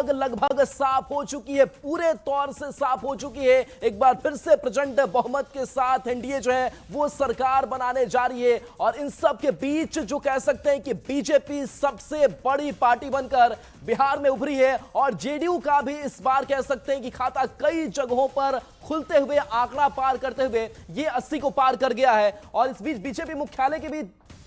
लगभग लगभग साफ हो चुकी है, पूरे तौर से साफ हो चुकी है। एक बार फिर से प्रचंड बहुमत के साथ एनडीए जो है वो सरकार बनाने जा रही है और इन सब के बीच जो कह सकते हैं कि बीजेपी सबसे बड़ी पार्टी बनकर बिहार में उभरी है और जेडीयू का भी इस बार कह सकते हैं कि खाता कई जगहों पर खुलते हुए आंकड़ा पार करते हुए ये 80 को पार कर गया है। और इस बीच बीजेपी मुख्यालय की भी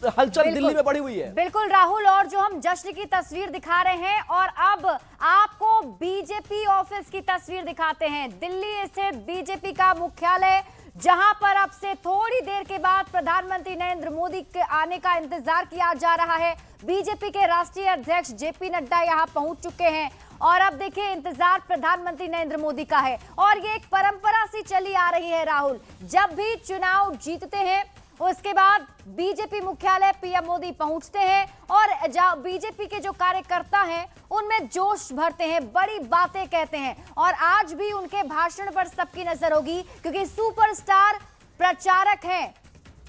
हलचल दिल्ली में बढ़ी हुई है। बिल्कुल राहुल, और जो हम जश्न की तस्वीर दिखा रहे हैं और अब आपको बीजेपी ऑफिस की तस्वीर दिखाते हैं। दिल्ली स्थित बीजेपी का मुख्यालय, जहां पर अब से थोड़ी देर के बाद प्रधानमंत्री नरेंद्र मोदी के आने का इंतजार किया जा रहा है। बीजेपी के राष्ट्रीय अध्यक्ष जेपी नड्डा यहां पहुंच चुके हैं और अब देखिए इंतजार प्रधानमंत्री नरेंद्र मोदी का है। और ये एक परंपरा सी चली आ रही है राहुल, जब भी चुनाव जीतते हैं उसके बाद बीजेपी मुख्यालय पीएम मोदी पहुंचते हैं और बीजेपी के जो कार्यकर्ता हैं उनमें जोश भरते हैं, बड़ी बातें कहते हैं। और आज भी उनके भाषण पर सबकी नजर होगी क्योंकि सुपरस्टार प्रचारक हैं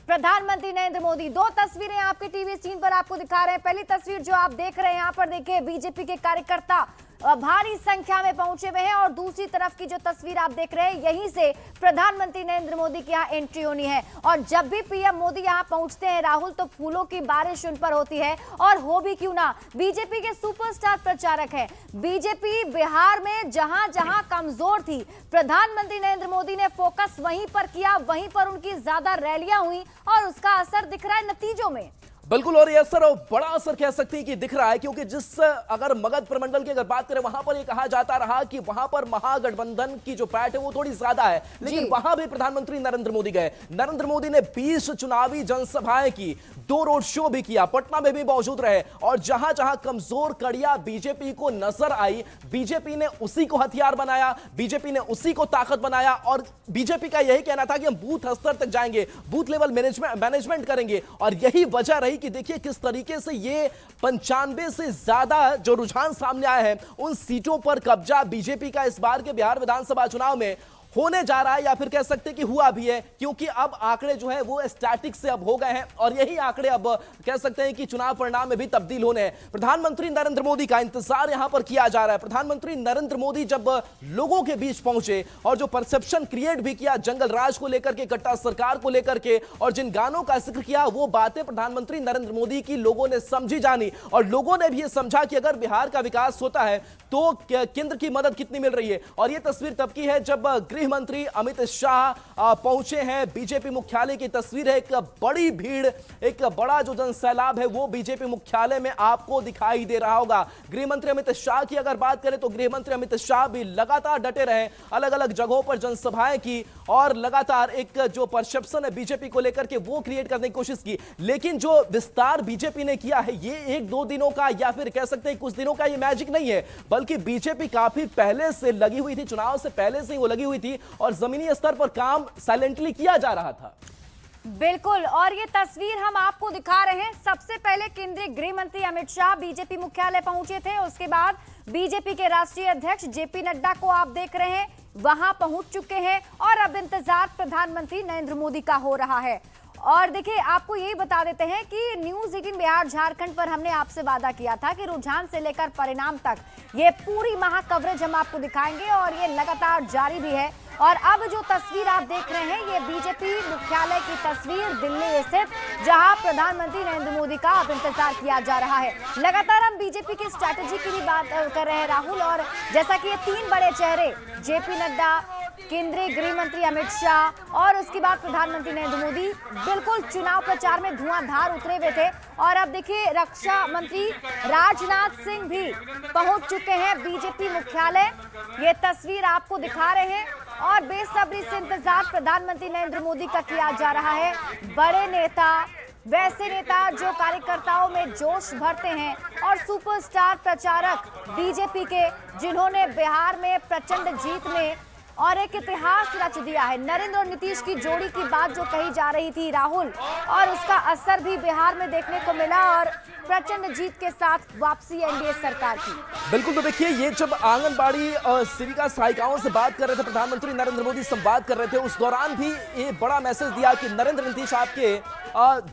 प्रधानमंत्री नरेंद्र मोदी। दो तस्वीरें आपके टीवी स्क्रीन पर आपको दिखा रहे हैं। पहली तस्वीर जो आप देख रहे हैं यहाँ पर देखिए बीजेपी के कार्यकर्ता भारी संख्या में पहुंचे हुए हैं और दूसरी तरफ की जो तस्वीर आप देख रहे हैं यहीं से प्रधानमंत्री नरेंद्र मोदी की यहाँ एंट्री होनी है। और जब भी पीएम मोदी यहाँ पहुंचते हैं राहुल तो फूलों की बारिश उन पर होती है। और हो भी क्यों ना, बीजेपी के सुपरस्टार प्रचारक हैं। बीजेपी बिहार में जहां जहां कमजोर थी प्रधानमंत्री नरेंद्र मोदी ने फोकस वहीं पर किया, वहीं पर उनकी ज्यादा रैलियां हुई और उसका असर दिख रहा है नतीजों में। बिल्कुल, और ये असर बड़ा असर कह सकते हैं कि दिख रहा है क्योंकि जिस अगर मगध प्रमंडल की अगर बात करें वहां पर ये कहा जाता रहा कि वहां पर महागठबंधन की जो पैठ है वो थोड़ी ज्यादा है, लेकिन वहां भी प्रधानमंत्री नरेंद्र मोदी गए। नरेंद्र मोदी ने 20 चुनावी जनसभाएं की, 2 रोड शो भी किया, पटना में भी मौजूद रहे और जहां जहां कमजोर कड़ियां बीजेपी को नजर आई बीजेपी ने उसी को हथियार बनाया, बीजेपी ने उसी को ताकत बनाया। और बीजेपी का यही कहना था कि हम बूथ स्तर तक जाएंगे, बूथ लेवल मैनेजमेंट करेंगे। और यही वजह रही कि देखिए किस तरीके से ये 95 से ज्यादा जो रुझान सामने आए हैं उन सीटों पर कब्जा बीजेपी का इस बार के बिहार विधानसभा चुनाव में होने जा रहा है, या फिर कह सकते हैं कि हुआ भी है क्योंकि अब आंकड़े जो है वो स्टैटिक से अब हो गए हैं और यही आंकड़े अब कह सकते हैं कि चुनाव परिणाम में भी तब्दील होने हैं। प्रधानमंत्री नरेंद्र मोदी का इंतजार यहां पर किया जा रहा है। प्रधानमंत्री नरेंद्र मोदी जब लोगों के बीच पहुंचे और जो परसेप्शन क्रिएट भी किया जंगल राज को लेकर के, कट्टा सरकार को लेकर के, और जिन गानों का जिक्र किया वो बातें प्रधानमंत्री नरेंद्र मोदी की लोगों ने समझी जानी और लोगों ने भी ये समझा कि अगर बिहार का विकास होता है तो केंद्र की मदद कितनी मिल रही है। और ये तस्वीर तब की है जब गृह मंत्री अमित शाह पहुंचे हैं बीजेपी मुख्यालय की तस्वीर है। एक बड़ी भीड़, एक बड़ा जो जनसैलाब है वो बीजेपी मुख्यालय में आपको दिखाई दे रहा होगा। गृह मंत्री अमित शाह की अगर बात करें तो गृह मंत्री अमित शाह भी लगातार डटे रहे, अलग अलग जगहों पर जनसभाएं की और लगातार एक जो परसेप्शन है बीजेपी को लेकर के वो क्रिएट करने की कोशिश की। लेकिन जो विस्तार बीजेपी ने किया है ये 1-2 दिनों का या फिर कह सकते हैं कुछ दिनों का ये मैजिक नहीं है, बल्कि बीजेपी काफी पहले से लगी हुई थी, चुनाव से पहले से ही वो लगी हुई थी और जमीनी स्तर पर काम साइलेंटली किया जा रहा था। बिल्कुल, और ये तस्वीर हम आपको दिखा रहे हैं। सबसे पहले केंद्रीय गृह मंत्री अमित शाह बीजेपी मुख्यालय पहुंचे थे, उसके बाद बीजेपी के राष्ट्रीय अध्यक्ष जेपी नड्डा को आप देख रहे हैं वहां पहुंच चुके हैं और अब इंतजार प्रधानमंत्री नरेंद्र मोदी का हो रहा है। और देखिए आपको यही बता देते हैं कि न्यूज़ 18 बिहार झारखंड पर हमने आपसे वादा किया था कि रुझान से लेकर परिणाम तक ये पूरी महा कवरेज हम आपको दिखाएंगे और ये लगातार जारी भी है। और अब जो तस्वीर आप देख रहे हैं ये बीजेपी मुख्यालय की तस्वीर दिल्ली स्थित, जहां प्रधानमंत्री नरेंद्र मोदी का अब इंतजार किया जा रहा है। लगातार हम बीजेपी की स्ट्रैटेजी की भी बात कर रहे हैं राहुल, और जैसा कि ये 3 बड़े चेहरे जेपी नड्डा, केंद्रीय गृह मंत्री अमित शाह और उसके बाद प्रधानमंत्री नरेंद्र मोदी बिल्कुल चुनाव प्रचार में धुआंधार उतरे हुए थे। और अब देखिए रक्षा मंत्री राजनाथ सिंह भी पहुंच चुके हैं बीजेपी मुख्यालय, ये तस्वीर आपको दिखा रहे हैं और बेसब्री से इंतजार प्रधानमंत्री नरेंद्र मोदी का किया जा रहा है। बड़े नेता, वैसे नेता जो कार्यकर्ताओं में जोश भरते हैं और सुपरस्टार प्रचारक बीजेपी के जिन्होंने बिहार में प्रचंड जीत में और एक इतिहास रच दिया है। नरेंद्र और नीतीश की जोड़ी की बात जो कही जा रही थी राहुल, और उसका असर भी बिहार में देखने को मिला और प्रचंड जीत के साथ वापसी एनडीए सरकार की। बिल्कुल, तो देखिए ये जब आंगनबाड़ी सेविका सहायिकाओं से बात कर रहे थे प्रधानमंत्री नरेंद्र मोदी, संवाद कर रहे थे, उस दौरान भी ये बड़ा मैसेज दिया कि नरेंद्र नीतीश आपके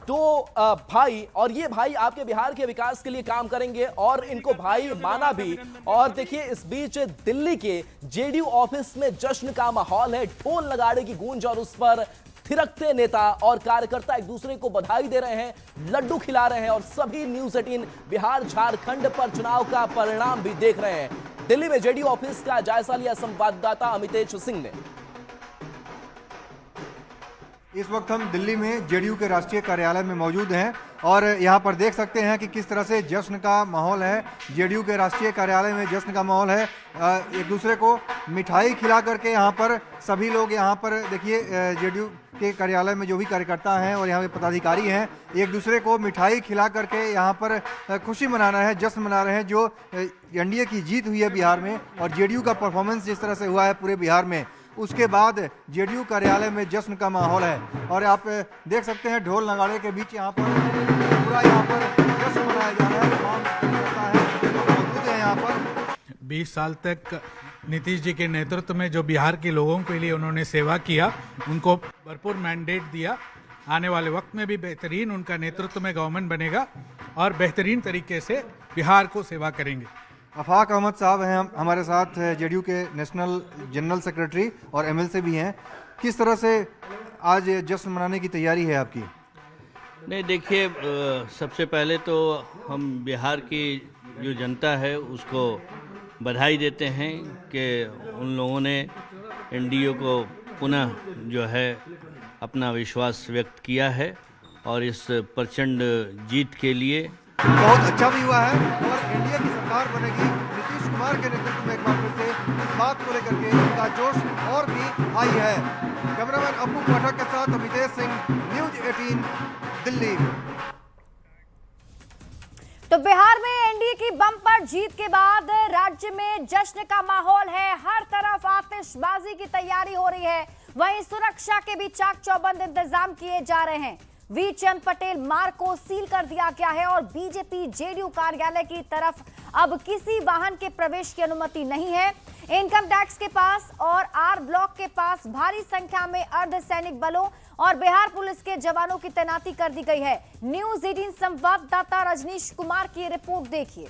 दो भाई, और ये भाई आपके बिहार के विकास के लिए काम करेंगे और इनको भाई माना भी। और देखिए इस बीच दिल्ली के जेडीयू ऑफिस में जश्न का माहौल है, ढोल नगाड़े की गूंज और उस पर थिरकते नेता और कार्यकर्ता एक दूसरे को बधाई दे रहे हैं, लड्डू खिला रहे हैं और सभी न्यूज़ 18 बिहार झारखंड पर चुनाव का परिणाम भी देख रहे हैं। दिल्ली में जेडीयू ऑफिस का जायजा लिया संवाददाता अमितेश सिंह ने। इस वक्त हम दिल्ली में जेडीयू के राष्ट्रीय कार्यालय में मौजूद हैं और यहाँ पर देख सकते हैं कि किस तरह से जश्न का माहौल है। जेडीयू के राष्ट्रीय कार्यालय में जश्न का माहौल है। एक दूसरे को मिठाई खिला करके यहाँ पर सभी लोग, यहाँ पर देखिए जेडीयू के कार्यालय में जो भी कार्यकर्ता हैं और यहाँ के पदाधिकारी हैं, एक दूसरे को मिठाई खिला करके यहाँ पर खुशी मना रहे हैं, जश्न मना रहे हैं जो एनडीए की जीत हुई है बिहार में और जेडीयू का परफॉर्मेंस जिस तरह से हुआ है पूरे बिहार में, उसके बाद जेडीयू कार्यालय में जश्न का माहौल है। और आप देख सकते हैं ढोल नगाड़े के बीच यहाँ पर पूरा यहाँ पर जश्न मनाया जा रहा है। तमाम कार्यकर्ता हैं मौजूद हैं यहाँ पर। 20 साल तक नीतीश जी के नेतृत्व में जो बिहार के लोगों के लिए उन्होंने सेवा किया, उनको भरपूर मैंडेट दिया। आने वाले वक्त में भी बेहतरीन उनका नेतृत्व में गवर्नमेंट बनेगा और बेहतरीन तरीके से बिहार को सेवा करेंगे। अफाक अहमद साहब हैं हमारे साथ, जेडीयू के नेशनल जनरल सेक्रेटरी और एमएलसी भी हैं। किस तरह से आज जश्न मनाने की तैयारी है आपकी? नहीं, देखिए सबसे पहले तो हम बिहार की जो जनता है उसको बधाई देते हैं कि उन लोगों ने एनडीए को पुनः जो है अपना विश्वास व्यक्त किया है और इस प्रचंड जीत के लिए बहुत अच्छा भी हुआ है और एनडीए की सरकार बनेगी नीतीश कुमार के नेतृत्व में। एक बार फिर से इस बात को लेकर के इनका जोश और भी आई है। कैमरामैन अप्पू पाठक के साथ अमितेश सिंह, न्यूज़ 18 दिल्ली। तो बिहार में एनडीए की बम्पर जीत के बाद राज्य में जश्न का माहौल है, हर तरफ आतिशबाजी की तैयारी हो रही है। वहीं सुरक्षा के भी चाक चौबंद इंतजाम किए जा रहे हैं। वीर चंद पटेल मार्ग को सील कर दिया गया है और बीजेपी जेडीयू कार्यालय की तरफ अब किसी वाहन के प्रवेश की अनुमति नहीं है। इनकम टैक्स के पास और आर ब्लॉक के पास भारी संख्या में अर्धसैनिक बलों और बिहार पुलिस के जवानों की तैनाती कर दी गई है। न्यूज़ 18 संवाददाता रजनीश कुमार की रिपोर्ट देखिए।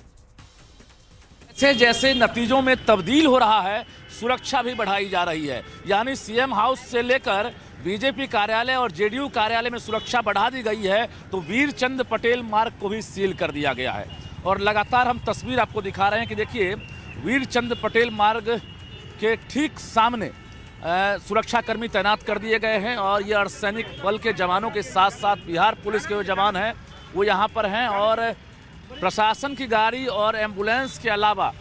जैसे जैसे नतीजों में तब्दील हो रहा है, सुरक्षा भी बढ़ाई जा रही है। यानी सीएम हाउस से लेकर बीजेपी कार्यालय और जेडीयू कार्यालय में सुरक्षा बढ़ा दी गई है, तो वीर चंद पटेल मार्ग को भी सील कर दिया गया है। और लगातार हम तस्वीर आपको दिखा रहे हैं कि देखिए वीर चंद पटेल मार्ग के ठीक सामने सुरक्षाकर्मी तैनात कर दिए गए हैं और ये अर्धसैनिक बल के जवानों के साथ साथ बिहार पुलिस के जो जवान हैं वो यहाँ पर हैं। और प्रशासन की गाड़ी और एम्बुलेंस के अलावा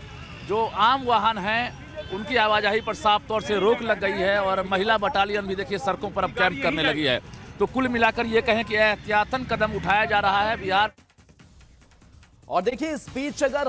जो आम वाहन हैं उनकी आवाजाही पर साफ तौर से रोक लग गई है और महिला बटालियन भी देखिए सड़कों पर अब कैंप करने लगी है। तो कुल मिलाकर ये कहें कि एहतियातन कदम उठाया जा रहा है बिहार। और देखिए इस बीच अगर